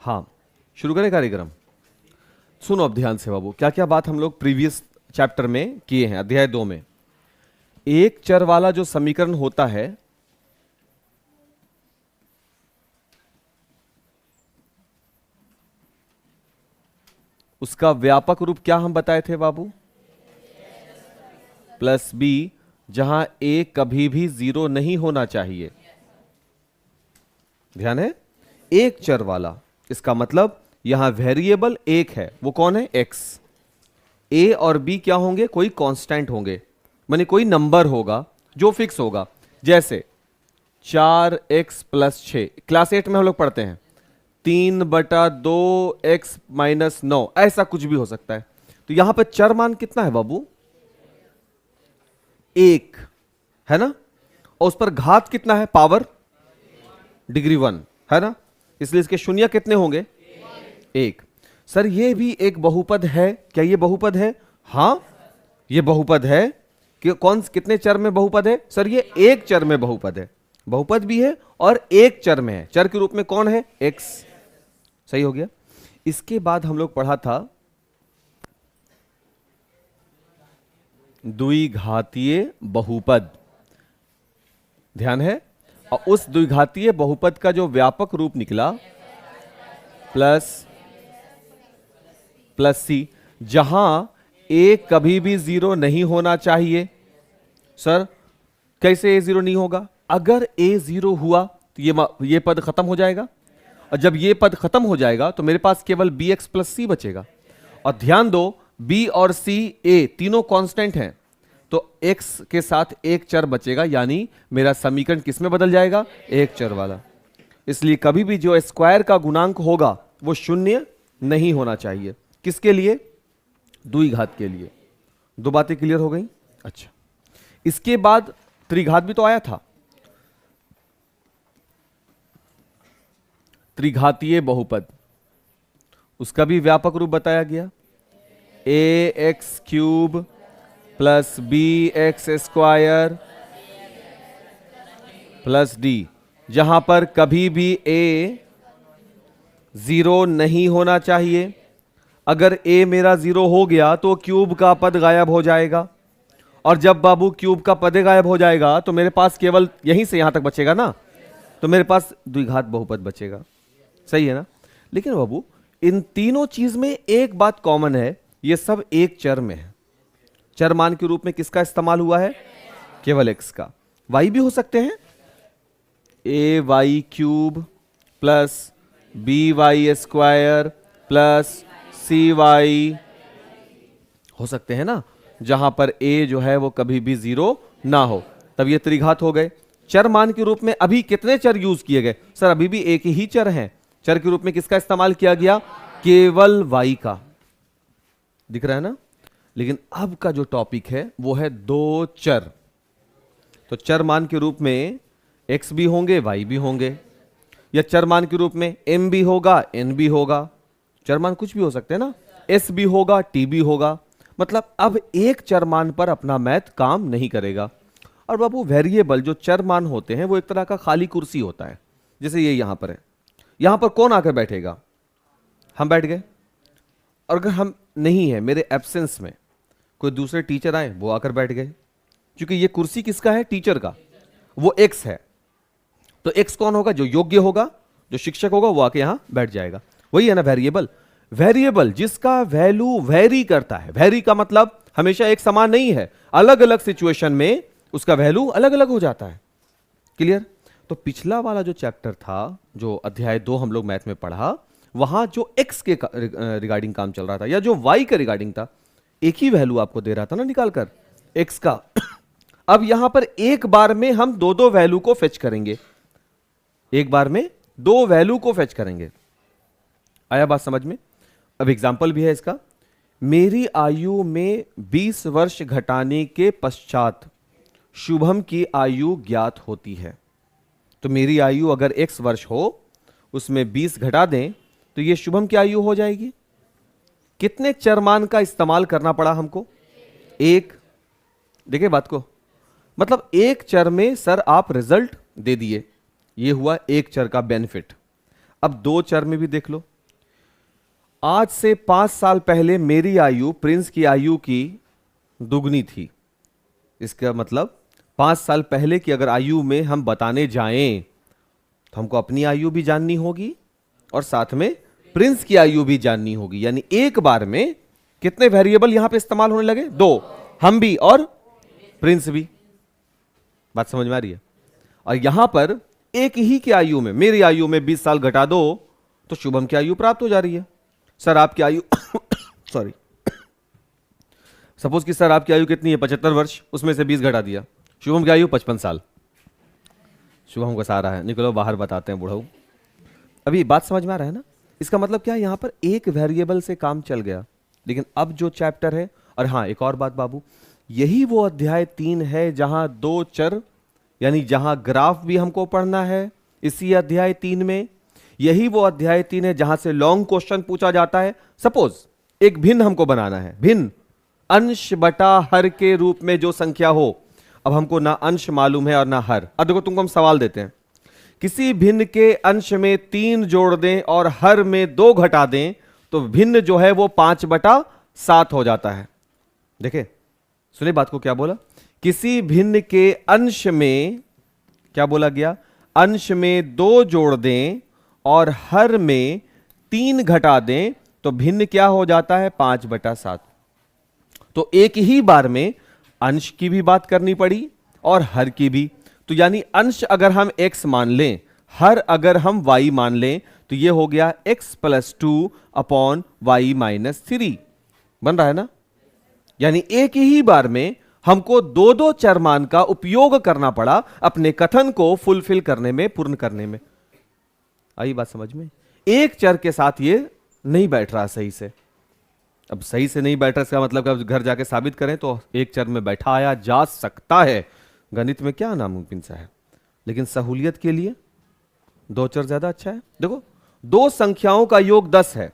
हाँ, शुरू करें कार्यक्रम। सुनो अब ध्यान से बाबू, क्या क्या बात हम लोग प्रीवियस चैप्टर में किए हैं। अध्याय 2 में एक चर वाला जो समीकरण होता है उसका व्यापक रूप क्या हम बताए थे बाबू? प्लस बी, जहां ए कभी भी 0 नहीं होना चाहिए। ध्यान है, एक चर वाला, इसका मतलब यहां वेरिएबल एक है, वो कौन है? एक्स। ए और बी क्या होंगे? कोई कांस्टेंट होंगे, माने कोई नंबर होगा जो फिक्स होगा। जैसे 4x + 6 क्लास 8 में हम लोग पढ़ते हैं, 3/2x - 9, ऐसा कुछ भी हो सकता है। तो यहां पर चर मान कितना है बाबू? 1 है ना, और उस पर घात कितना है? पावर डिग्री 1 है ना, इसलिए इसके शून्य कितने होंगे? 1। सर ये भी एक बहुपद है, क्या ये बहुपद है? हां ये बहुपद है। कि कौन कितने चर में बहुपद है? सर ये एक चर में बहुपद है, बहुपद भी है और एक चर में है। चर के रूप में कौन है? x। सही हो गया। इसके बाद हम लोग पढ़ा था द्विघातीय बहुपद। ध्यान है, और उस द्विघातीय बहुपद का जो व्यापक रूप निकला प्लस सी, जहां a कभी भी 0 नहीं होना चाहिए। सर कैसे a 0 नहीं होगा? अगर a 0 हुआ तो ये पद खत्म हो जाएगा, और जब ये पद खत्म हो जाएगा तो मेरे पास केवल bx + c बचेगा। और ध्यान दो, b और c, a तीनों कांस्टेंट हैं, तो x के साथ एक चर बचेगा, यानी मेरा समीकरण किस में बदल जाएगा? एक चर वाला। इसलिए कभी भी जो स्क्वायर का गुणांक होगा वो 0 नहीं होना चाहिए। किसके लिए? द्विघात के लिए। दो बातें क्लियर हो गई? अच्छा, इसके बाद त्रिघात भी तो आया था, त्रिघातीय बहुपद, उसका भी व्यापक रूप बताया गया, ax³ + bx² + d, जहां पर कभी भी a 0 नहीं होना चाहिए। अगर a मेरा 0 हो गया तो क्यूब का पद गायब हो जाएगा, और जब बाबू क्यूब का पद गायब हो जाएगा तो मेरे पास केवल यहीं से यहां तक बचेगा ना, तो मेरे पास द्विघात बहुपद बचेगा। सही है ना? लेकिन बाबू इन तीनों चीज में एक बात कॉमन है, ये सब एक चर में है। चर मान के रूप में किसका इस्तेमाल हुआ है? केवल x का। y भी हो सकते हैं, ay³ + by² + cy हो सकते हैं ना, जहां पर a जो है वो कभी भी 0 ना हो, तब ये त्रिघात हो गए। चर मान के रूप में अभी कितने चर यूज किए गए? सर अभी भी एक ही चर है। चर के रूप में किसका इस्तेमाल किया गया? केवल y का। दिख रहा है ना? लेकिन अब का जो टॉपिक है वो है दो चर। तो चर मान के रूप में x भी होंगे, y भी होंगे, या चर मान के रूप में m भी होगा, n भी होगा। चर मान कुछ भी हो सकते हैं ना, s भी होगा, t भी होगा। मतलब अब एक चर मान पर अपना मैथ काम नहीं करेगा। और बाबू वेरिएबल जो चर मान होते हैं वो एक तरह का खाली कुर्सी होता है। जैसे ये यहां पर है, यहां पर कौन आकर बैठेगा? हम बैठ गए, और अगर हम नहीं है, मेरे एब्सेंस में कोई दूसरे टीचर आए, वो आकर बैठ गए। क्योंकि ये कुर्सी किसका है? टीचर का। वो x है, तो x कौन होगा? जो योग्य होगा, जो शिक्षक होगा, वो आके यहां बैठ जाएगा। वही है ना वेरिएबल। वेरिएबल जिसका वैल्यू वेरी करता है, वेरी का मतलब हमेशा एक समान नहीं है, अलग अलग सिचुएशन में उसका वैल्यू अलग अलग हो जाता है। क्लियर? तो पिछला वाला जो चैप्टर था, जो अध्याय 2 हम लोग मैथ में पढ़ा, वहां जो x के रिगार्डिंग काम चल रहा था, या जो y के रिगार्डिंग था, एक ही वैल्यू आपको दे रहा था ना निकालकर x का। अब यहां पर एक बार में हम दो दो वैल्यू को फेच करेंगे, एक बार में दो वैल्यू को फेच करेंगे। आया बात समझ में? अब एग्जाम्पल भी है इसका। मेरी आयु में 20 वर्ष घटाने के पश्चात शुभम की आयु ज्ञात होती है। तो मेरी आयु अगर x वर्ष हो, उसमें 20 घटा दें तो यह शुभम की आयु हो जाएगी। कितने चर मान का इस्तेमाल करना पड़ा हमको? एक। देखिए बात को, मतलब एक चर में सर आप रिजल्ट दे दिए, ये हुआ एक चर का बेनिफिट। अब दो चर में भी देख लो, आज से 5 साल पहले मेरी आयु प्रिंस की आयु की दुगनी थी। इसका मतलब 5 साल पहले की अगर आयु में हम बताने जाएं तो हमको अपनी आयु भी जाननी होगी और साथ में प्रिंस की आयु भी जाननी होगी। यानी एक बार में कितने वेरिएबल यहां पे इस्तेमाल होने लगे? 2, हम भी और प्रिंस भी। बात समझ में आ रही है? और यहां पर एक ही की आयु में, मेरी आयु में 20 साल घटा दो तो शुभम की आयु प्राप्त हो जा रही है। सर आपकी आयु सॉरी, सपोज कि सर आपकी आयु कितनी है? 75 वर्ष, उसमें से 20 घटा दिया, शुभम की आयु 55 साल। शुभम को सारा है, निकलो बाहर बताते हैं बुढ़ऊ। अभी बात समझ में आ रहा है ना? इसका मतलब क्या है, यहां पर एक वेरिएबल से काम चल गया। लेकिन अब जो चैप्टर है, और हां एक और बात बाबू, यही वो अध्याय 3 है जहां 2 चर यानी जहां ग्राफ भी हमको पढ़ना है इसी अध्याय 3 में। यही वो अध्याय 3 है जहां से लॉन्ग क्वेश्चन पूछा जाता है। सपोज एक भिन्न हमको बनाना है, भिन्न अंश बटा हर के रूप में जो संख्या हो। अब हमको ना अंश मालूम है और ना हर। अब देखो तुमको हम सवाल देते हैं, किसी भिन्न के अंश में 3 जोड़ दें और हर में 2 घटा दें तो भिन्न जो है वो 5/7 हो जाता है। देखे सुने बात को, क्या बोला? किसी भिन्न के अंश में, क्या बोला गया? अंश में 2 जोड़ दें और हर में 3 घटा दें तो भिन्न क्या हो जाता है? 5/7। तो एक ही बार में अंश की भी बात करनी पड़ी और हर की भी। तो यानी अंश अगर हम x मान लें, हर अगर हम y मान लें, तो ये हो गया x + 2/y-3 बन रहा है ना? यानी एक ही बार में हमको 2 चर मान का उपयोग करना पड़ा अपने कथन को फुलफिल करने में, पूर्ण करने में। आई बात समझ में? एक चर के साथ ये नहीं बैठ रहा सही से। अब सही से नहीं बैठ रहा, इसका मतलब अब घर जाके साबित करें तो एक चर में बैठाया जा सकता है। गणित में क्या नामुमकिन सा है, लेकिन सहूलियत के लिए 2 चर ज्यादा अच्छा है। देखो 2 संख्याओं का योग 10 है,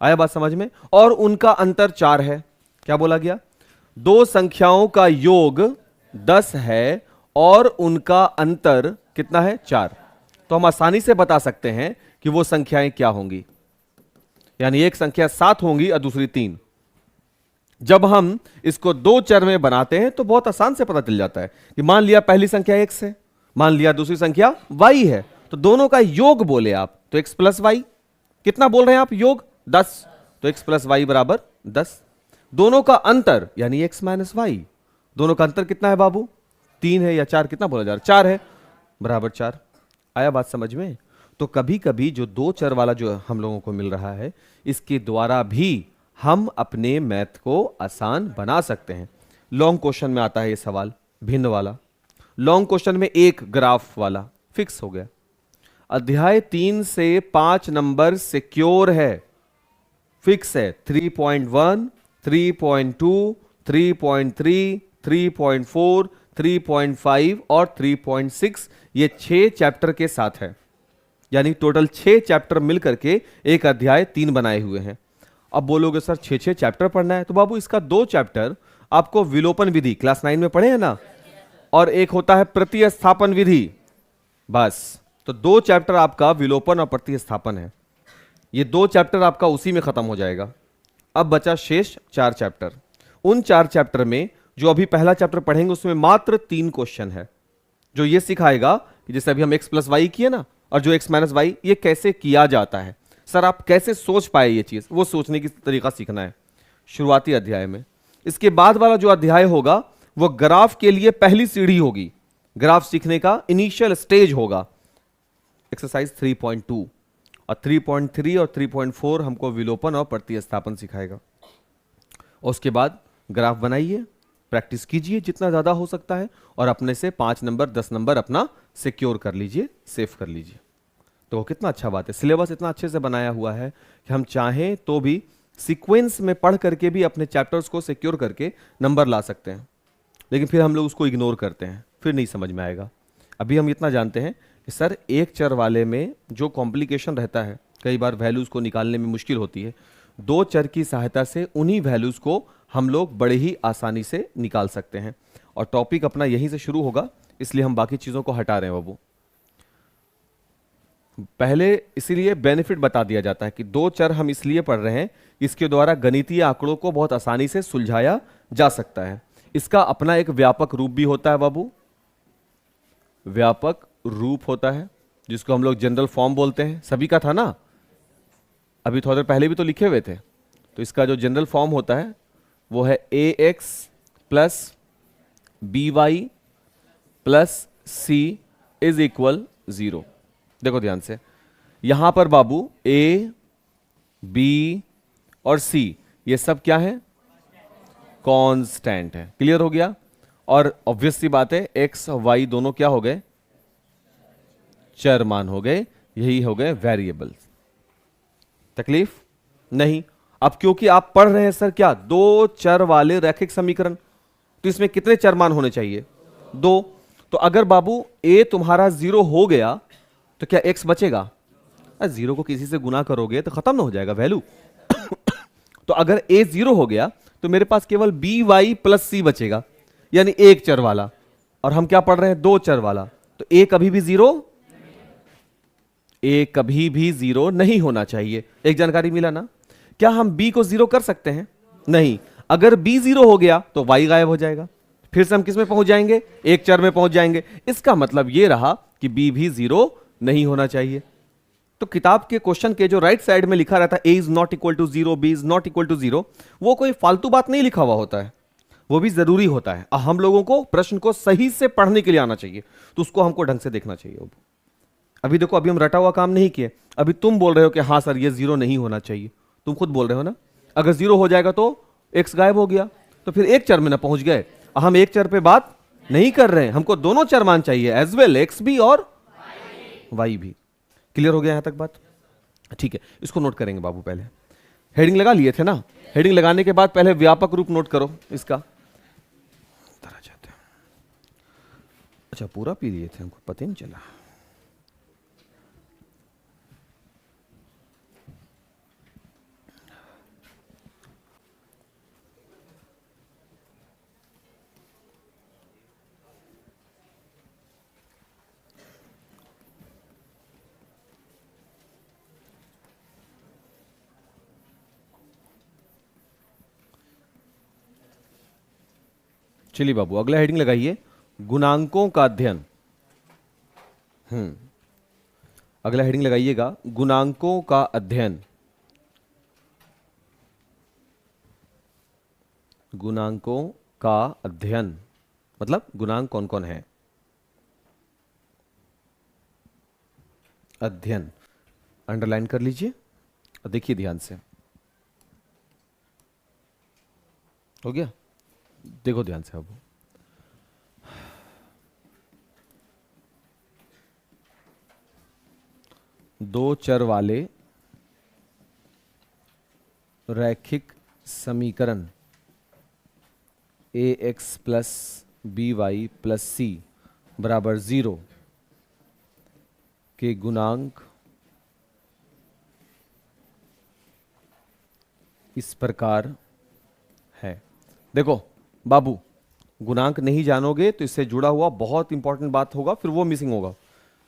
आया बात समझ में? और उनका अंतर 4 है। क्या बोला गया? 2 संख्याओं का योग 10 है और उनका अंतर कितना है? 4। तो हम आसानी से बता सकते हैं कि वो संख्याएं क्या होंगी। यानी एक संख्या 7 होंगी और दूसरी 3। जब हम इसको 2 चर में बनाते हैं तो बहुत आसान से पता चल जाता है कि मान लिया पहली संख्या x है, मान लिया दूसरी संख्या y है, तो दोनों का योग बोले आप तो x + y। कितना बोल रहे हैं आप? योग 10, तो x + y = 10। दोनों का अंतर यानी x - y, दोनों का अंतर कितना है बाबू? 3 है या 4? कितना बोला जा रहा है? 4 है, बराबर 4। आया बात समझ में? तो कभी कभी जो 2 चर वाला जो हम लोगों को मिल रहा है, इसके द्वारा भी हम अपने मैथ को आसान बना सकते हैं। लॉन्ग क्वेश्चन में आता है ये सवाल, भिन्न वाला। लॉन्ग क्वेश्चन में एक ग्राफ वाला फिक्स हो गया। अध्याय 3 से 5 नंबर सिक्योर है, फिक्स है। 3.1, 3.2, 3.3, 3.4, 3.5 और 3.6, ये 6 चैप्टर के साथ है। यानी टोटल 6 चैप्टर मिलकर के एक अध्याय 3 बनाए हुए हैं। अब बोलोगे सर 6 चैप्टर पढ़ना है, तो बाबू इसका 2 चैप्टर आपको विलोपन विधि क्लास 9 में पढ़े हैं ना, और एक होता है प्रतिस्थापन विधि। बस, तो 2 चैप्टर आपका विलोपन और प्रतिस्थापन है। ये 2 चैप्टर आपका उसी में खत्म हो जाएगा। अब बचा शेष 4 चैप्टर। उन 4 चैप्टर में जो अभी पहला चैप्टर पढ़ेंगे उसमें मात्र 3 क्वेश्चन है, जो ये सिखाएगा कि जैसे अभी हम x + y किए ना, और जो x - y ये कैसे किया जाता है। सर आप कैसे सोच पाए ये चीज, वो सोचने की तरीका सीखना है शुरुआती अध्याय में। इसके बाद वाला जो अध्याय होगा वो ग्राफ के लिए पहली सीढ़ी होगी, ग्राफ सीखने का इनिशियल स्टेज होगा। एक्सरसाइज 3.2 और 3.3 और 3.4 हमको विलोपन और प्रतिस्थापन सिखाएगा। और उसके बाद ग्राफ बनाइए, प्रैक्टिस कीजिए जितना ज्यादा हो सकता है, और अपने से 5 नंबर 10 नंबर अपना सिक्योर कर लीजिए, सेव कर लीजिए। तो कितना अच्छा बात है, सिलेबस इतना अच्छे से बनाया हुआ है कि हम चाहें तो भी सीक्वेंस में पढ़ करके भी अपने चैप्टर्स को सिक्योर करके नंबर ला सकते हैं। लेकिन फिर हम लोग उसको इग्नोर करते हैं, फिर नहीं समझ में आएगा। अभी हम इतना जानते हैं कि सर एक चर वाले में जो कॉम्प्लिकेशन रहता है, कई बार वैल्यूज को निकालने में मुश्किल होती है, 2 चर की सहायता से उन्हीं वैल्यूज को हम लोग बड़े ही आसानी से निकाल सकते हैं। और टॉपिक अपना यहीं से शुरू होगा, इसलिए हम बाकी चीजों को हटा रहे हैं बाबू। पहले इसीलिए बेनिफिट बता दिया जाता है कि दो चर हम इसलिए पढ़ रहे हैं, इसके द्वारा गणितीय आंकड़ों को बहुत आसानी से सुलझाया जा सकता है। इसका अपना एक व्यापक रूप भी होता है बाबू, व्यापक रूप होता है जिसको हम लोग जनरल फॉर्म बोलते हैं। सभी का था ना, अभी थोड़ी देर पहले भी तो लिखे हुए थे। तो इसका जो जनरल फॉर्म होता है वो है A X plus B Y plus C is equal 0। देखो ध्यान से, यहां पर बाबू ए बी और सी ये सब क्या है, कांस्टेंट है। क्लियर हो गया। और ऑब्वियस सी बात है, एक्स वाई दोनों क्या हो गए, चर मान हो गए, यही हो गए वेरिएबल्स। तकलीफ नहीं। अब क्योंकि आप पढ़ रहे हैं सर क्या, दो चर वाले रैखिक समीकरण, तो इसमें कितने चर मान होने चाहिए, 2। तो अगर बाबू ए तुम्हारा 0 हो गया तो क्या एक्स बचेगा, 0 को किसी से गुना करोगे तो खत्म ना हो जाएगा वैल्यू। तो अगर ए 0 हो गया तो मेरे पास केवल बी वाई प्लस सी बचेगा, यानी एक चर वाला। और हम क्या पढ़ रहे हैं, दो चर वाला। तो ए कभी भी 0 नहीं होना चाहिए। एक जानकारी मिला ना। क्या हम बी को 0 कर सकते हैं, नहीं। अगर बी 0 हो गया तो वाई गायब हो जाएगा, फिर से हम किस में पहुंच जाएंगे, एक चर में पहुंच जाएंगे। इसका मतलब यह रहा कि बी भी 0 नहीं होना चाहिए। तो किताब के क्वेश्चन के जो राइट साइड में लिखा रहता है A is not equal to 0, B is not equal to 0, वो कोई फालतू बात नहीं लिखा हुआ होता है, वो भी जरूरी होता है। हम लोगों को प्रश्न को सही से पढ़ने के लिए आना चाहिए, तो उसको हमको ढंग से देखना चाहिए। अभी देखो, अभी हम रटा हुआ काम नहीं किए। अभी तुम बोल रहे हो कि हाँ सर ये 0 नहीं होना चाहिए, तुम खुद बोल रहे हो ना। अगर 0 हो जाएगा तो एक्स गायब हो गया, तो फिर एक चर में ना पहुंच गए। हम एक चर पे बात नहीं कर रहे हैं, हमको दोनों चर मान चाहिए, एज वेल एक्स भी और वाई भी। क्लियर हो गया यहां तक बात, ठीक है। इसको नोट करेंगे बाबू, पहले हेडिंग लगा लिए थे ना। हेडिंग लगाने के बाद पहले व्यापक रूप नोट करो इसका। अच्छा पूरा पी लिए थे, हमको पता ही नहीं चला। चलिए बाबू अगला हेडिंग लगाइए, गुणांकों का अध्ययन। अगला हेडिंग लगाइएगा, गुणांकों का अध्ययन। गुणांकों का अध्ययन मतलब गुणांक कौन कौन है, अध्ययन अंडरलाइन कर लीजिए और देखिए ध्यान से। हो गया, देखो ध्यान से। अब दो चर वाले रैखिक समीकरण A X plus B Y plus C बराबर 0 के गुणांक इस प्रकार है। देखो बाबू, गुणांक नहीं जानोगे तो इससे जुड़ा हुआ बहुत इंपॉर्टेंट बात होगा, फिर वो मिसिंग होगा।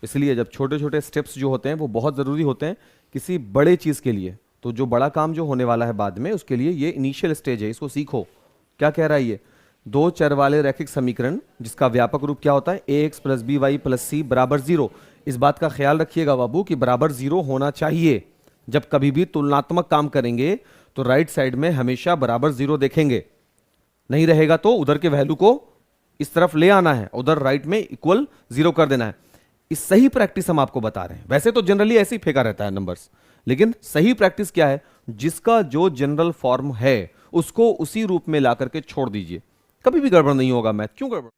इसलिए जब छोटे छोटे स्टेप्स जो होते हैं वो बहुत ज़रूरी होते हैं किसी बड़े चीज़ के लिए। तो जो बड़ा काम जो होने वाला है बाद में, उसके लिए ये इनिशियल स्टेज है, इसको सीखो। क्या कह रहा है ये, दो चर वाले रैखिक समीकरण जिसका व्यापक रूप क्या होता है, A X plus B Y plus C बराबर 0। इस बात का ख्याल रखिएगा बाबू कि बराबर 0 होना चाहिए। जब कभी भी तुलनात्मक काम करेंगे तो राइट साइड में हमेशा बराबर 0 देखेंगे, नहीं रहेगा तो उधर के वैल्यू को इस तरफ ले आना है, उधर राइट में इक्वल 0 कर देना है। इस सही प्रैक्टिस हम आपको बता रहे हैं। वैसे तो जनरली ऐसे ही फेंका रहता है नंबर्स, लेकिन सही प्रैक्टिस क्या है, जिसका जो जनरल फॉर्म है उसको उसी रूप में ला करके छोड़ दीजिए, कभी भी गड़बड़ नहीं होगा मैथ। क्यों गड़बड़,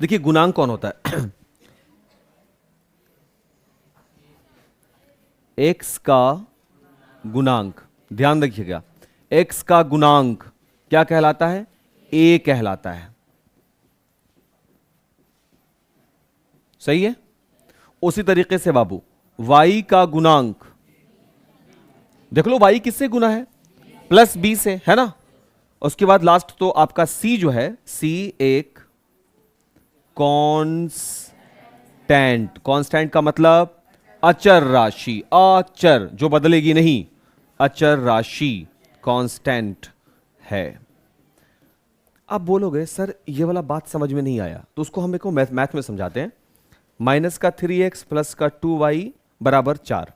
देखिए गुणांक कौन होता है, एक्स का गुणांक, ध्यान रखिएगा, एक्स का गुणांक क्या कहलाता है, ए कहलाता है। सही है। उसी तरीके से बाबू y का गुणांक देख लो, y किससे गुना है, प्लस b से, है ना। उसके बाद लास्ट तो आपका c जो है, c एक कांस्टेंट, कांस्टेंट का मतलब अचर राशि, अचर जो बदलेगी नहीं, अचर राशि कांस्टेंट है। आप बोलोगे सर ये वाला बात समझ में नहीं आया, तो उसको हम एक मैथ में समझाते हैं। माइनस का 3x प्लस का 2y बराबर 4।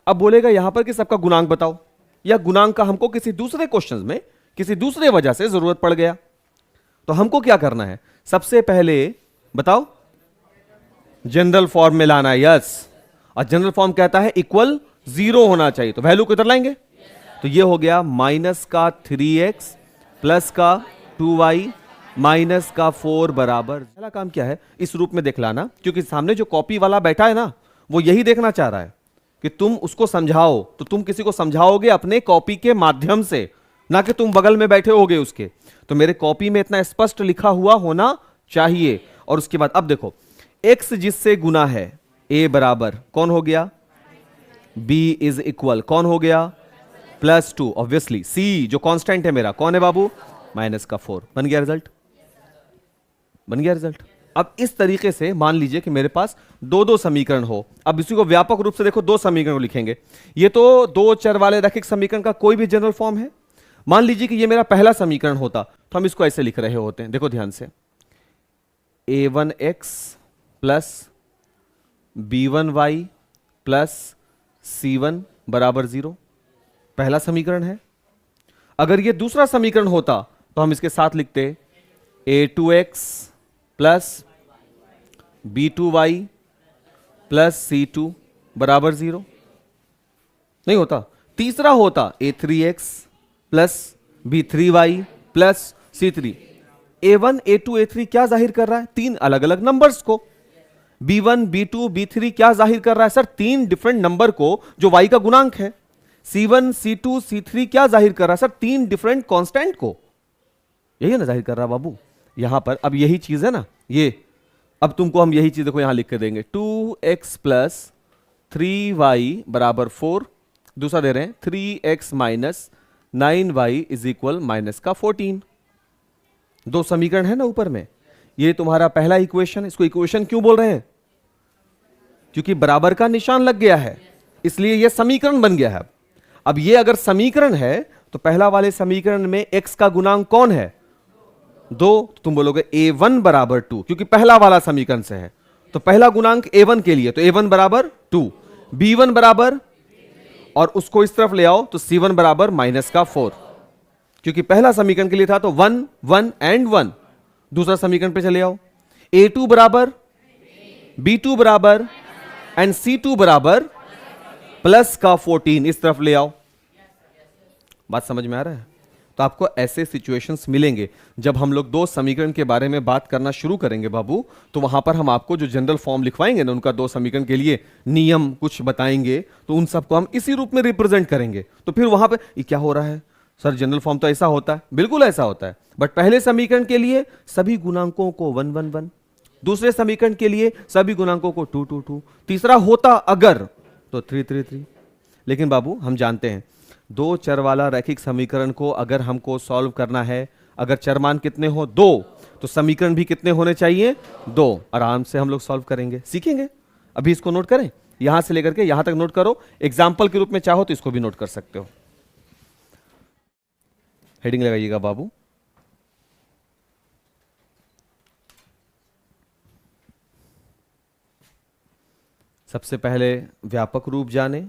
अब बोलेगा यहां पर कि सबका गुणांक बताओ, या गुणांक का हमको किसी दूसरे क्वेश्चन में किसी दूसरे वजह से जरूरत पड़ गया, तो हमको क्या करना है, सबसे पहले बताओ जनरल फॉर्म में लाना है। यस, और जनरल फॉर्म कहता है इक्वल 0 होना चाहिए, तो वैल्यू किधर लाएंगे, तो ये हो गया माइनस का 3x प्लस का 2y माइनस का 4 बराबर। पहला काम क्या है, इस रूप में देख लाना, क्योंकि सामने जो कॉपी वाला बैठा है ना, वो यही देखना चाह रहा है कि तुम उसको समझाओ, तो तुम किसी को समझाओगे अपने कॉपी के माध्यम से, ना कि तुम बगल में बैठे होगे उसके। तो मेरे कॉपी में इतना स्पष्ट लिखा हुआ होना चाहिए। और उसके बाद अब देखो, x जिससे गुना है a बराबर कौन हो गया, b इज इक्वल कौन हो गया, +2। ऑब्वियसली c जो कांस्टेंट है मेरा कौन है बाबू, माइनस का 4। बन गया रिजल्ट, बन गया रिजल्ट। अब इस तरीके से मान लीजिए कि मेरे पास दो दो समीकरण हो। अब इसी को व्यापक रूप से देखो, दो समीकरण को लिखेंगे। ये तो दो चर वाले रैखिक समीकरण का कोई भी जनरल फॉर्म है। मान लीजिए कि ये मेरा पहला समीकरण होता, तो हम इसको ऐसे लिख रहे होते हैं, देखो ध्यान से, a1x plus b1y plus c1 बराबर 0, पहला समीकरण है। अगर ये दूसरा समीकरण होता तो हम इसके साथ लिखते a2x plus b2y plus c2 बराबर 0, नहीं होता। तीसरा होता a3x plus b3y plus c3। a1 a2 a3 क्या जाहिर कर रहा है, तीन अलग अलग नंबर्स को। b1 b2 b3 क्या जाहिर कर रहा है सर, तीन डिफरेंट नंबर को जो y का गुणांक है। c1 c2 c3 क्या जाहिर कर रहा है सर, तीन डिफरेंट कांस्टेंट को। यही ना जाहिर कर रहा है बाबू यहां पर। अब यही चीज है ना ये, अब तुमको हम यही चीज देखो यहां लिख के देंगे, 2x प्लस 3y बराबर 4, दूसरा दे रहे हैं 3x minus 9y is equal minus का 14। दो समीकरण है ना ऊपर में, ये तुम्हारा पहला इक्वेशन। इसको इक्वेशन क्यों बोल रहे हैं, क्योंकि बराबर का निशान लग गया है, इसलिए यह समीकरण बन गया है। अब ये अगर समीकरण है तो पहला वाले समीकरण में x का गुणांक कौन है, 2। तो तुम बोलोगे a1 बराबर 2, क्योंकि पहला वाला समीकरण से है, तो पहला गुणांक a1 के लिए, तो a1 बराबर 2, b1 बराबर, और उसको इस तरफ ले आओ तो c1 बराबर माइनस का 4, क्योंकि पहला समीकरण के लिए था तो 1 1 एंड 1। दूसरा समीकरण पे चले आओ, a2 बराबर b2 बराबर एंड c2 बराबर प्लस का 14, इस तरफ ले आओ। बात समझ में आ रहा है। तो आपको ऐसे सिचुएशंस मिलेंगे जब हम लोग दो समीकरण के बारे में बात करना शुरू करेंगे बाबू, तो वहां पर हम आपको जो जनरल फॉर्म लिखवाएंगे ना, उनका दो समीकरण के लिए नियम कुछ बताएंगे, तो उन सबको हम इसी रूप में रिप्रेजेंट करेंगे। तो फिर वहां पे ये क्या हो रहा है सर, जनरल फॉर्म तो ऐसा होता है, बिल्कुल ऐसा होता है, बट पहले समीकरण के लिए सभी गुणांकों को 1 1 1, दूसरे समीकरण के लिए सभी गुणांकों को 2 2 2, तीसरा होता अगर तो 3 3 3। लेकिन बाबू हम जानते हैं दो चर वाला रैखिक समीकरण को अगर हमको सॉल्व करना है, अगर चरमान कितने हो 2, तो समीकरण भी कितने होने चाहिए 2। आराम से हम लोग सॉल्व करेंगे, सीखेंगे। अभी इसको नोट करें, यहां से लेकर के यहां तक नोट करो, एग्जाम्पल के रूप में चाहो तो इसको भी नोट कर सकते हो। हेडिंग लगाइएगा बाबू, सबसे पहले व्यापक रूप जाने,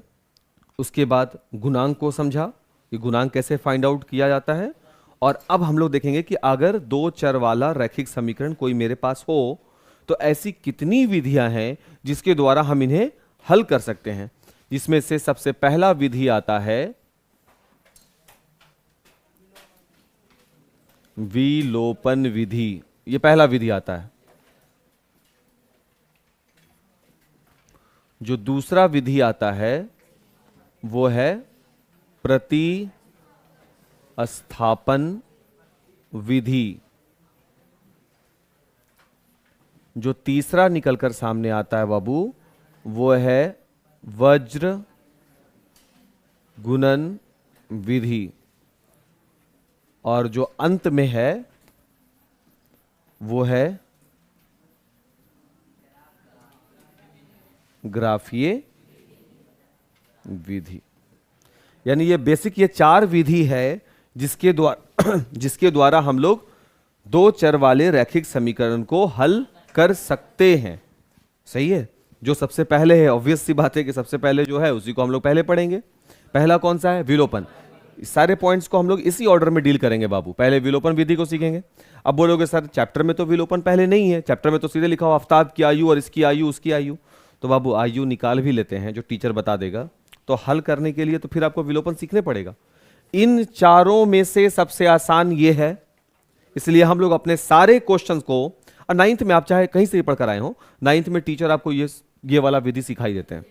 उसके बाद गुणांक को समझा कि गुणांक कैसे फाइंड आउट किया जाता है। और अब हम लोग देखेंगे कि अगर दो चर वाला रैखिक समीकरण कोई मेरे पास हो तो ऐसी कितनी विधियां हैं जिसके द्वारा हम इन्हें हल कर सकते हैं। जिसमें से सबसे पहला विधि आता है विलोपन विधि, ये पहला विधि आता है। जो दूसरा विधि आता है वो है प्रतिस्थापन विधि। जो तीसरा निकलकर सामने आता है बाबू वो है वज्र गुणन विधि। और जो अंत में है वो है ग्राफीय विधि। यानी ये बेसिक ये 4 विधि है जिसके द्वारा हम लोग 2 चर वाले रैखिक समीकरण को हल कर सकते हैं। सही है। जो सबसे पहले है, ऑब्वियस सी बात है कि सबसे पहले जो है उसी को हम लोग पहले पढ़ेंगे। पहला कौन सा है? विलोपन। सारे पॉइंट्स को हम लोग इसी ऑर्डर में डील करेंगे बाबू। पहले विलोपन विधि को सीखेंगे। अब बोलोगे सर चैप्टर में तो विलोपन पहले नहीं है, चैप्टर में तो सीधे लिखा हो आफ्ताब की आयु और इसकी आयु उसकी आयु। तो बाबू आयु निकाल भी लेते हैं जो टीचर बता देगा, तो हल करने के लिए तो फिर आपको विलोपन सीखने पड़ेगा। इन चारों में से सबसे आसान ये है, इसलिए हम लोग अपने सारे क्वेश्चंस को, और 9th में आप चाहे कहीं से भी पढ़कर आए हो, 9th में टीचर आपको ये वाला विधि सिखाई देते हैं।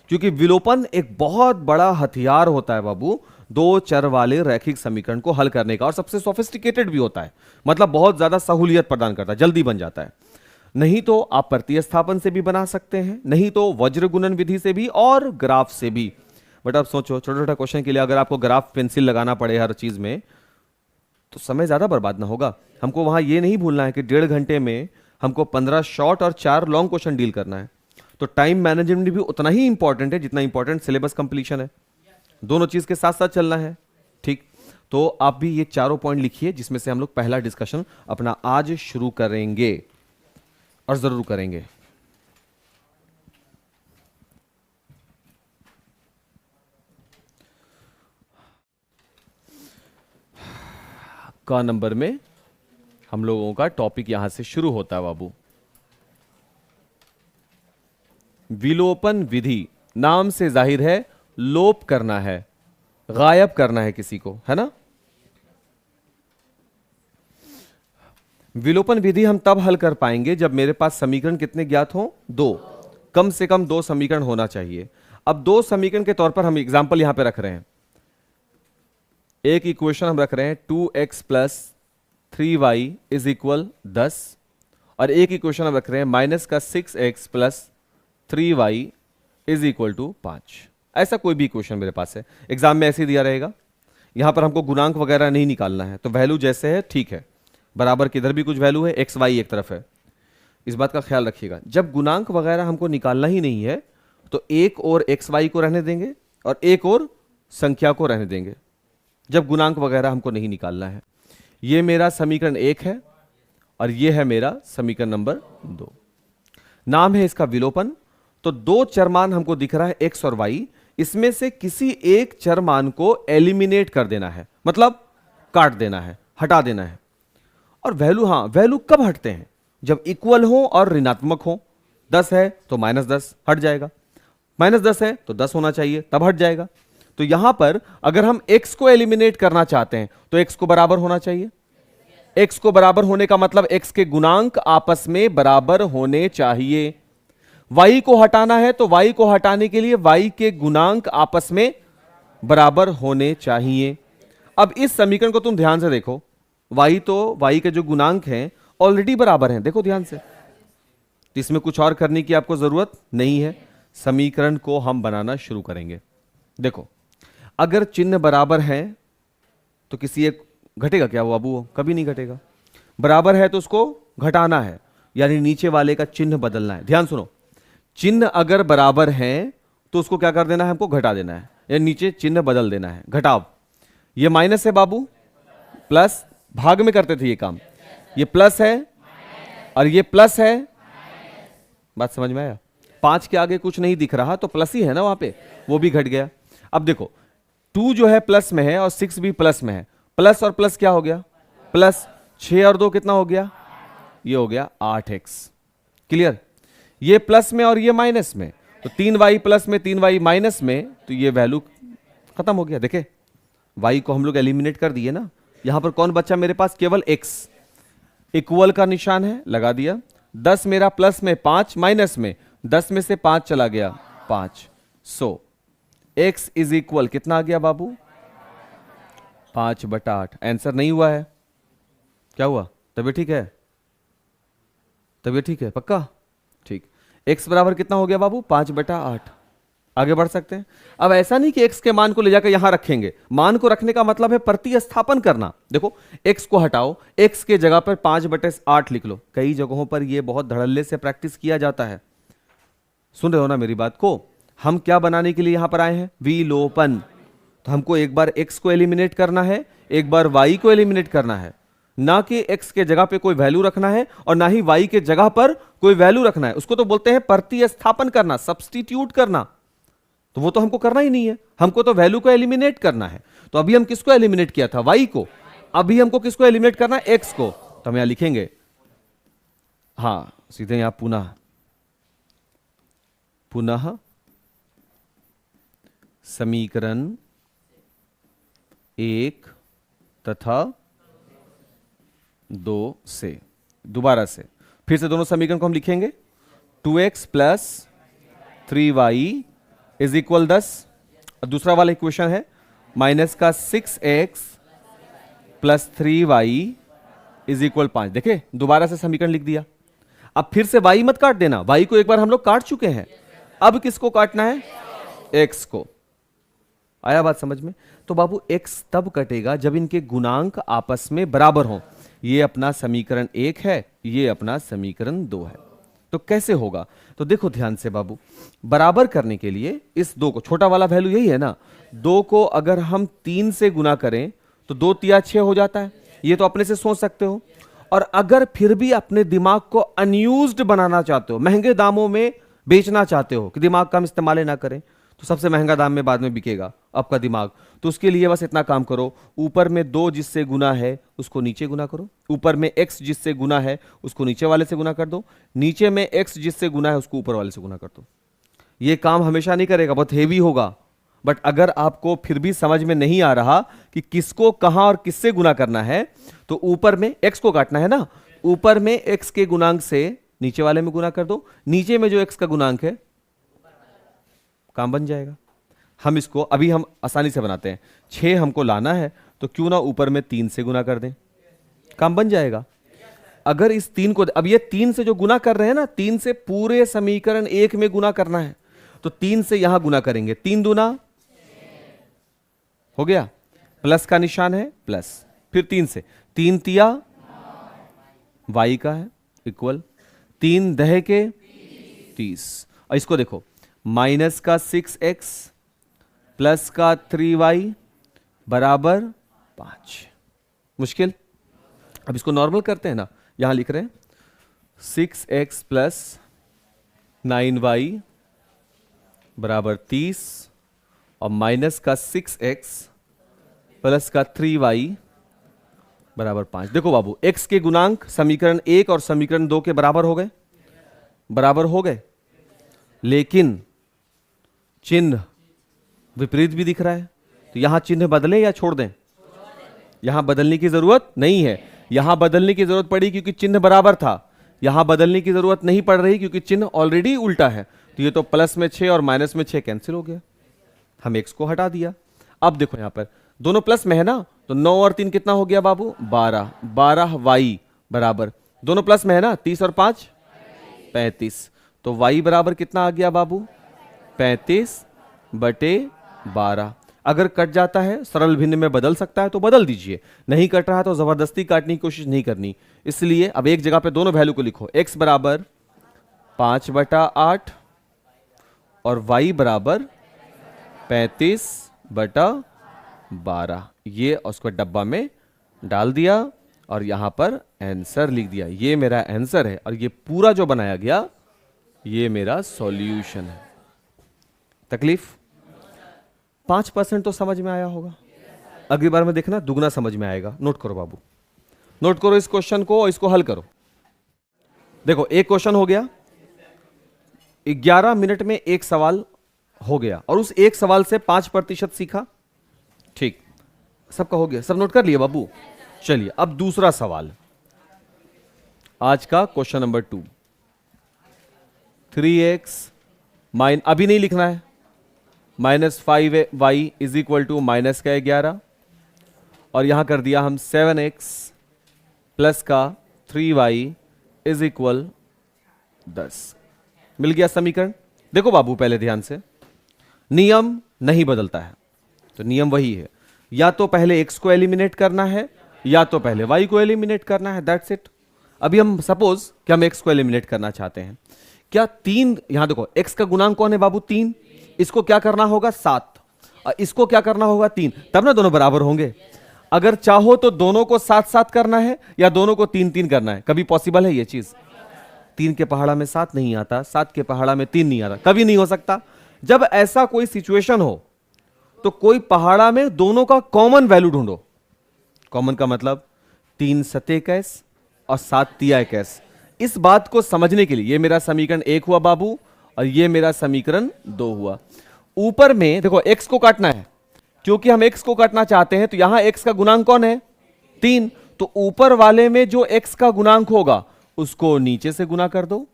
क्योंकि विलोपन एक बहुत बड़ा हथियार होता है बाबू 2 चर वाले रैखिक समीकरण को हल करने का, और सबसे सोफिस्टिकेटेड भी होता है, मतलब बहुत ज्यादा सहूलियत प्रदान करता है, जल्दी बन जाता है। नहीं तो आप प्रतिस्थापन से भी बना सकते हैं, नहीं तो वज्र गुणन विधि से भी, और ग्राफ से भी। बट अब सोचो छोटा छोटा क्वेश्चन के लिए अगर आपको ग्राफ पेंसिल लगाना पड़े हर चीज में, तो समय ज्यादा बर्बाद ना होगा। हमको वहां ये नहीं भूलना है कि 1.5 घंटे में हमको 15 शॉर्ट और 4 लॉन्ग क्वेश्चन डील करना है। तो टाइम मैनेजमेंट भी उतना ही इंपॉर्टेंट है जितना इंपॉर्टेंट सिलेबस कंप्लीशन है। दोनों चीज के साथ साथ चलना है। ठीक, तो आप भी ये चारों पॉइंट लिखिए जिसमें से हम लोग पहला डिस्कशन अपना आज शुरू करेंगे, और जरूर करेंगे। का नंबर में हम लोगों का टॉपिक यहां से शुरू होता है बाबू। विलोपन विधि नाम से जाहिर है लोप करना है, गायब करना है किसी को, है ना। विलोपन विधि हम तब हल कर पाएंगे जब मेरे पास समीकरण कितने ज्ञात हों? 2। कम से कम 2 समीकरण होना चाहिए। अब 2 समीकरण के तौर पर हम एग्जांपल यहां पे रख रहे हैं। एक इक्वेशन हम रख रहे हैं 2x + 3y = 10, और एक इक्वेशन हम रख रहे हैं -6x + 3y = 5। ऐसा कोई भी इक्वेशन मेरे पास है, एग्जाम में ऐसे ही दिया रहेगा। यहां पर हमको गुणांक वगैरह नहीं निकालना है, तो वैल्यू जैसे है ठीक है। बराबर किधर भी कुछ वैल्यू है, एक्स वाई एक तरफ है, इस बात का ख्याल रखिएगा। जब गुणांक वगैरह हमको निकालना ही नहीं है, तो एक और एक्स वाई को रहने देंगे और एक और संख्या को रहने देंगे, जब गुणांक वगैरह हमको नहीं निकालना है। ये मेरा समीकरण 1 है और ये है मेरा समीकरण नंबर 2। नाम है इसका विलोपन। तो 2 चरमान हमको दिख रहा है x और y, इसमें से किसी एक चरमान को एलिमिनेट कर देना है, मतलब काट देना है, हटा देना है। और वैल्यू, हां वैल्यू कब हटते हैं? जब इक्वल हो और ऋणात्मक हो। 10 है तो -10 हट जाएगा, -10 है तो 10 होना चाहिए, तब हट जाएगा। तो यहां पर अगर हम x को एलिमिनेट करना चाहते हैं तो x को बराबर होना चाहिए। x को बराबर होने का मतलब x के गुणांक आपस में बराबर होने चाहिए। y को हटाना है तो y को हटाने के लिए y के गुणांक आपस में बराबर होने चाहिए। अब इस समीकरण को तुम ध्यान से देखो, y के जो गुणांक हैं ऑलरेडी बराबर हैं, देखो ध्यान से। तो इसमें कुछ और करने की आपको जरूरत नहीं है, समीकरण को हम बनाना शुरू करेंगे। देखो, अगर चिन्ह बराबर है तो किसी एक घटेगा क्या वो बाबू? कभी नहीं घटेगा। बराबर है तो उसको घटाना है, यानी नीचे वाले का चिन्ह बदलना है। ध्यान सुनो, चिन्ह अगर बराबर है तो उसको क्या कर देना है? हमको घटा देना है, या नीचे चिन्ह बदल देना है। घटाव, ये माइनस है बाबू, प्लस, भाग में करते थे ये काम। ये प्लस है और ये प्लस है, बात समझ में आया? 5 के आगे कुछ नहीं दिख रहा तो प्लस ही है ना, वहां पे वो भी घट गया। अब देखो 2 जो है प्लस में है और 6 भी प्लस में है, प्लस और प्लस क्या हो गया? प्लस। 6 और 2 कितना हो गया? ये हो गया 8x। क्लियर? ये प्लस में और ये माइनस में, तो 3y प्लस में 3y माइनस में, तो ये वैल्यू खत्म हो गया। देखे, y को हम लोग एलिमिनेट कर दिए ना। यहां पर कौन बचा मेरे पास? केवल x। इक्वल का निशान है, लगा दिया। 10 मेरा प्लस में, 5 माइनस में, 10 में से 5 चला गया, 5। सो x इज इक्वल कितना आ गया बाबू? 5/8। आंसर नहीं हुआ है, क्या हुआ? तबीयत ठीक है? तबीयत ठीक है पक्का? ठीक। x बराबर कितना हो गया बाबू? 5/8। आगे बढ़ सकते हैं। अब ऐसा नहीं कि x के मान को ले जाकर यहां रखेंगे, मान को रखने का मतलब है प्रतिस्थापन करना। देखो, x को हटाओ, x के जगह पर 5/8 लिख लो। कई जगहों पर यह बहुत धड़ल्ले से प्रैक्टिस किया जाता है, सुन रहे हो ना मेरी बात को? हम क्या बनाने के लिए यहां पर आए हैं? विलोपन। तो हमको एक बार x को एलिमिनेट करना है, एक बार y को एलिमिनेट करना है, ना कि x के जगह पे कोई वैल्यू रखना है और ना ही y के जगह पर कोई वैल्यू रखना है। उसको तो बोलते हैं प्रतिस्थापन करना, सब्स्टिट्यूट करना। तो वो तो हमको करना ही नहीं है, हमको तो वैल्यू को एलिमिनेट करना है। तो अभी हम किसको एलिमिनेट किया था? y को। अभी हमको किसको एलिमिनेट करना है? x को। तो हम यहां लिखेंगे, हां सीधे यहां पुनः समीकरण 1 तथा 2 से, दोबारा से फिर से दोनों समीकरण को हम लिखेंगे। 2x plus 3y is equal 10। दूसरा वाला इक्वेशन है माइनस का 6x plus 3y is equal 5। देखे दोबारा से समीकरण लिख दिया। अब फिर से y मत काट देना, y को एक बार हम लोग काट चुके हैं, अब किसको काटना है? x को। आया बात समझ में? तो बाबू x तब कटेगा जब इनके गुणांक आपस में बराबर हो। ये अपना समीकरण 1 है, ये अपना समीकरण 2 है। तो कैसे होगा? तो देखो ध्यान से बाबू, बराबर करने के लिए इस 2 को, छोटा वाला वैल्यू यही है ना, 2 को अगर हम 3 से गुना करें तो 2 तिया 6 हो जाता है। ये तो अपने से सोच सकते हो। और अगर फिर भी अपने दिमाग को अनयूज्ड बनाना चाहते हो, महंगे दामों में बेचना चाहते हो कि दिमाग का हम इस्तेमाल ना करें, तो सबसे महंगा दाम में बाद में बिकेगा आपका दिमाग। तो उसके लिए बस इतना काम करो, ऊपर में 2 जिससे गुना है उसको नीचे गुना करो, ऊपर में x जिससे गुना है उसको नीचे वाले से गुना कर दो, नीचे में x जिससे गुना है उसको ऊपर वाले से गुना कर दो। ये काम हमेशा नहीं करेगा, बहुत हेवी होगा। बट अगर आपको फिर भी समझ में नहीं आ रहा कि किसको कहां और किससे गुना करना है, तो ऊपर में x को काटना है ना, ऊपर में x के गुणांक से नीचे वाले में गुना कर दो, नीचे में जो x का गुणांक है काम बन जाएगा। हम इसको अभी हम आसानी से बनाते हैं। 6 हमको लाना है तो क्यों ना ऊपर में 3 से गुना कर दें, काम बन जाएगा। अगर इस 3 को, अब ये 3 से जो गुना कर रहे हैं ना, 3 से पूरे समीकरण 1 में गुना करना है, तो 3 से यहां गुना करेंगे, 3 दूना हो गया, प्लस का निशान है प्लस, फिर 3 से, 3 तिया y का है इक्वल 3 दह के 30। और इसको देखो, माइनस का 6x प्लस का 3y बराबर 5। मुश्किल? अब इसको नॉर्मल करते हैं ना, यहां लिख रहे हैं 6x प्लस 9y बराबर 30 और माइनस का 6x प्लस का 3y बराबर 5। देखो बाबू, x के गुणांक समीकरण 1 और समीकरण 2 के बराबर हो गए, बराबर हो गए, लेकिन चिन्ह विपरीत भी दिख रहा है। तो यहां चिन्ह बदलें या छोड़ दें? यहां बदलने की जरूरत नहीं है। यहां बदलने की जरूरत पड़ी क्योंकि चिन्ह बराबर था, यहां बदलने की जरूरत नहीं पड़ रही क्योंकि चिन्ह ऑलरेडी उल्टा है। तो ये तो प्लस में 6 और माइनस में 6 कैंसिल हो गया, हम x को हटा दिया। अब देखो यहां पर दोनों प्लस में है ना, तो 9 और 3 कितना हो गया बाबू? 12। 12y बराबर, दोनों प्लस में है ना, 30 और 5 35। तो y बराबर कितना आ गया बाबू? 35/12। अगर कट जाता है, सरल भिन्न में बदल सकता है तो बदल दीजिए, नहीं कट रहा तो जबरदस्ती काटने की कोशिश नहीं करनी। इसलिए अब एक जगह पे दोनों वैल्यू को लिखो, x बराबर 5/8 और y बराबर 35/12। ये उसको डब्बा में डाल दिया और यहां पर आंसर लिख दिया। ये मेरा आंसर है और ये पूरा जो बनाया गया ये मेरा सॉल्यूशन है। तकलीफ 5% तो समझ में आया होगा, अगली बार में देखना दुगना समझ में आएगा। नोट करो बाबू, नोट करो इस क्वेश्चन को और इसको हल करो। देखो एक क्वेश्चन हो गया, 11 मिनट में एक सवाल हो गया और उस एक सवाल से 5% सीखा। ठीक, सबका हो गया, सब नोट कर लिया बाबू। चलिए अब दूसरा सवाल, आज का क्वेश्चन नंबर 2। 3x अभी नहीं लिखना है, -5y is equal to minus का 11 और यहां कर दिया हम 7x प्लस का 3y इज इक्वल 10। मिल गया समीकरण। देखो बाबू पहले ध्यान से, नियम नहीं बदलता है, तो नियम वही है, या तो पहले x को एलिमिनेट करना है या तो पहले y को एलिमिनेट करना है, दैट्स इट। अभी हम सपोज कि हम x को एलिमिनेट करना चाहते हैं, क्या 3, यहां देखो x का गुणांक कौन है बाबू? 3। इसको क्या करना होगा 7, और इसको क्या करना होगा 3, तब ना दोनों बराबर होंगे। अगर चाहो तो दोनों को 7-7 करना है या दोनों को 3-3 करना है, कभी पॉसिबल है ये चीज? 3 के पहाड़ा में 7 नहीं आता, 7 के पहाड़ा में 3 नहीं आता, कभी नहीं हो सकता। जब ऐसा कोई सिचुएशन हो तो कोई पहाड़ा में दोनों का कॉमन वैल्यू ढूंढो। कॉमन का मतलब 3 सते कैस और 7 तिया कैस। इस बात को समझने के लिए ये मेरा समीकरण 1 हुआ बाबू, और ये मेरा समीकरण 2 हुआ। ऊपर में देखो x को काटना है, क्योंकि हम x को काटना चाहते हैं, तो यहां x का गुणांक कौन है 3, तो ऊपर वाले में जो x का गुणांक होगा उसको नीचे से गुना कर दो,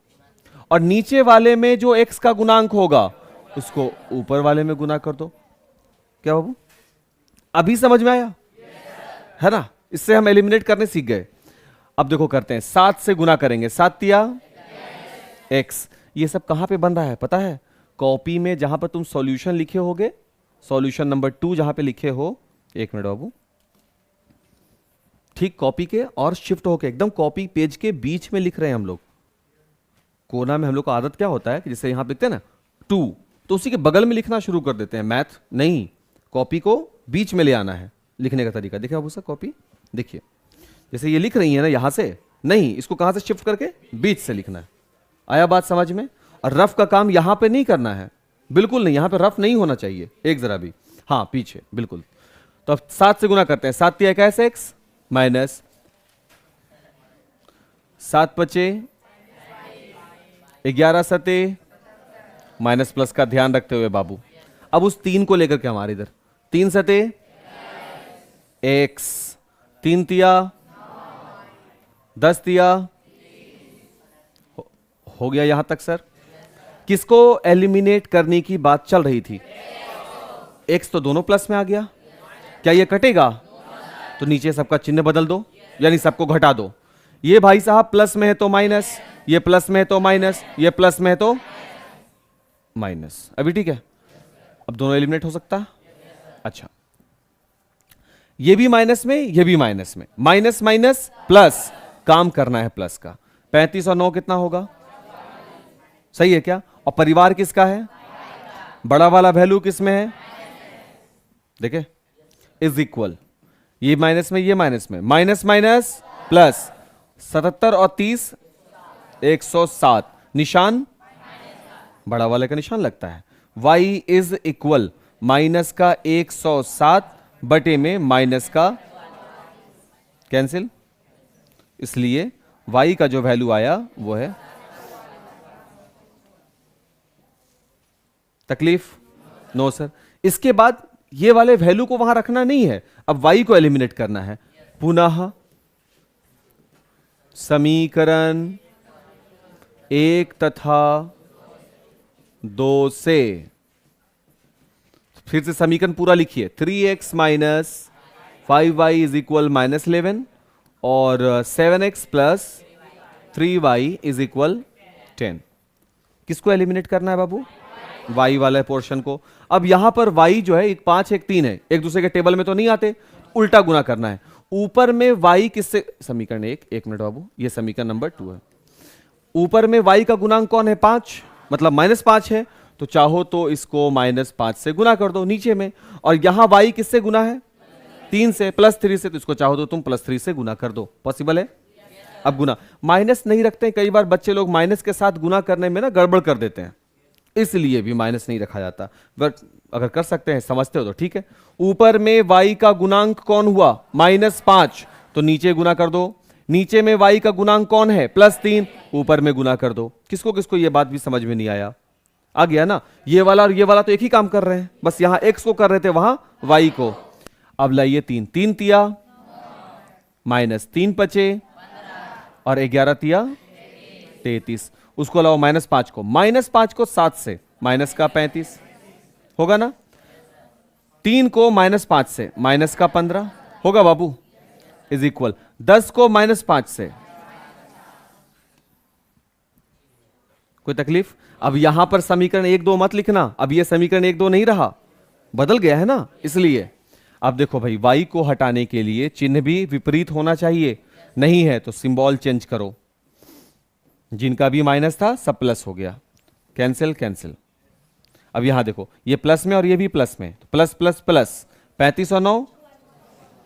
और नीचे वाले में जो x का गुणांक होगा उसको ऊपर वाले में गुना कर दो। क्या बाबू अभी समझ में आया? है ना? इससे हम एलिमिनेट करने सीख गए। अब देखो करते हैं, 7 से गुना करेंगे, 7 तिया x। ये सब कहां पे बन रहा है पता है? कॉपी में जहां पर तुम सॉल्यूशन लिखे होगे, सॉल्यूशन नंबर 2 जहां पे लिखे हो, एक मिनट बाबू, ठीक कॉपी के और शिफ्ट होके एकदम कॉपी पेज के बीच में लिख रहे हैं हम लोग। कोना में हम लोग का आदत क्या होता है कि जैसे यहां लिखते हैं ना 2, तो उसी के बगल में लिखना शुरू कर देते हैं। मैथ नहीं, कॉपी को बीच में ले आना है लिखने का तरीका। देखिए बाबू सर कॉपी देखिए, जैसे ये लिख रही है ना यहां से, नहीं, इसको कहां से शिफ्ट करके बीच से लिखना है। आया बात समझ में? और रफ का काम यहां पे नहीं करना है, बिल्कुल नहीं, यहां पे रफ नहीं होना चाहिए एक जरा भी, हाँ पीछे बिल्कुल। तो अब 7 से गुना करते हैं, 7 तिया इक्कीस एक्स माइनस 7 पचे 11 सते माइनस प्लस का ध्यान रखते हुए बाबू। अब उस 3 को लेकर के हमारे इधर 3 सते एक्स, 3 तिया 10 तिया, हो गया यहां तक सर? किसको एलिमिनेट करने की बात चल रही थी? एक्स तो दोनों प्लस में आ गया, क्या ये कटेगा? तो नीचे सबका चिन्ह बदल दो, यानी सबको घटा दो। ये भाई साहब प्लस में है तो माइनस, ये प्लस में है तो माइनस, ये प्लस में है तो माइनस। अभी ठीक है? अब दोनों एलिमिनेट हो सकता है। अच्छा, ये भी माइनस में, ये भी माइनस में, माइनस माइनस प्लस, काम करना है प्लस का। 35 और 9 कितना होगा? सही है क्या? और परिवार किसका है? बड़ा वाला वैल्यू किस में है? देखे, इज इक्वल, ये माइनस में, ये माइनस में, माइनस माइनस प्लस, 77 और 30 107, निशान बड़ा वाले का निशान लगता है। y इज इक्वल माइनस का 107 बटे में माइनस का कैंसिल, इसलिए y का जो वैल्यू आया वो है। तकलीफ? No sir. इसके बाद ये वाले वैल्यू को वहां रखना नहीं है, अब y को एलिमिनेट करना है। पुनः समीकरण 1 तथा 2 से फिर से समीकरण पूरा लिखिए। 3x minus 5y is equal minus 11 और 7x plus 3y is equal 10। किसको एलिमिनेट करना है बाबू? y वाले पोर्शन को। अब यहां पर y जो है, एक 5 एक 3 है, एक दूसरे के टेबल में तो नहीं आते, उल्टा गुना करना है। ऊपर में y किससे, समीकरण 1, एक मिनट बाबू, ये समीकरण नंबर 2 है। ऊपर में y का गुणांक कौन है? 5, मतलब -5 है, तो चाहो तो इसको -5 से गुना कर दो नीचे में। और यहां y किससे गुना है? 3 से, +3 से, तो इसको चाहो तो तुम +3 से गुना कर दो। पॉसिबल है? अब गुना माइनस नहीं रखते हैं, कई बार बच्चे लोग माइनस के साथ गुना करने में ना गड़बड़ कर देते हैं, इसलिए भी माइनस नहीं रखा जाता। बट अगर कर सकते हैं, समझते हो तो ठीक है। ऊपर में y का गुणांक कौन हुआ? -5, तो नीचे गुना कर दो। नीचे में y का गुणांक कौन है? +3, ऊपर में गुना कर दो। किसको किसको ये बात भी समझ में नहीं आया? आ गया ना? ये वाला और ये वाला तो एक ही काम कर रहे हैं, बस यहां x को कर रहे थे, वहां y को। अब लाइए 3, 3 तिया -3 पचे और 11 तिया 33, उसको लाओ -5 को, -5 को 7 से, माइनस का 35 होगा ना। 3 को -5 से, माइनस का 15 होगा बाबू, इज इक्वल 10 को -5 से। कोई तकलीफ? अब यहां पर समीकरण 1 2 मत लिखना, अब यह समीकरण 1 2 नहीं रहा, बदल गया है ना, इसलिए। अब देखो भाई, y को हटाने के लिए चिन्ह भी विपरीत होना चाहिए, नहीं है तो सिंबल चेंज करो। जिनका भी माइनस था सब प्लस हो गया, कैंसिल कैंसिल। अब यहां देखो, ये प्लस में और ये भी प्लस में, तो प्लस प्लस प्लस 35 और 9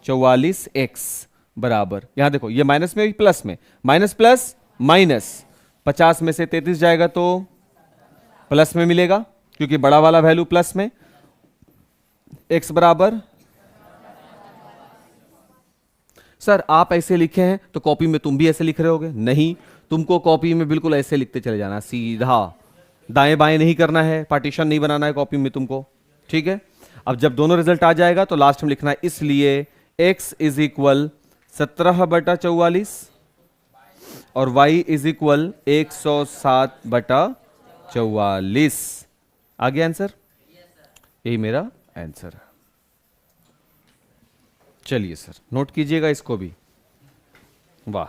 44 x बराबर, यहां देखो ये माइनस में भी प्लस में, माइनस प्लस माइनस, 50 में से 33 जाएगा तो प्लस में मिलेगा क्योंकि बड़ा वाला वैल्यू प्लस में, x बराबर, सर आप ऐसे लिखे हैं तो कॉपी में तुम भी ऐसे लिख रहे होगे, नहीं, तुमको कॉपी में बिल्कुल ऐसे लिखते चले जाना, सीधा दाएं बाएं नहीं करना है, पार्टीशन नहीं बनाना है कॉपी में तुमको, ठीक है। अब जब दोनों रिजल्ट आ जाएगा तो लास्ट में लिखना है, इसलिए x इज इक्वल 17/44 और y इज इक्वल 107/44। आ गया आंसर, यही मेरा आंसर है। चलिए सर नोट कीजिएगा इसको भी, वाह।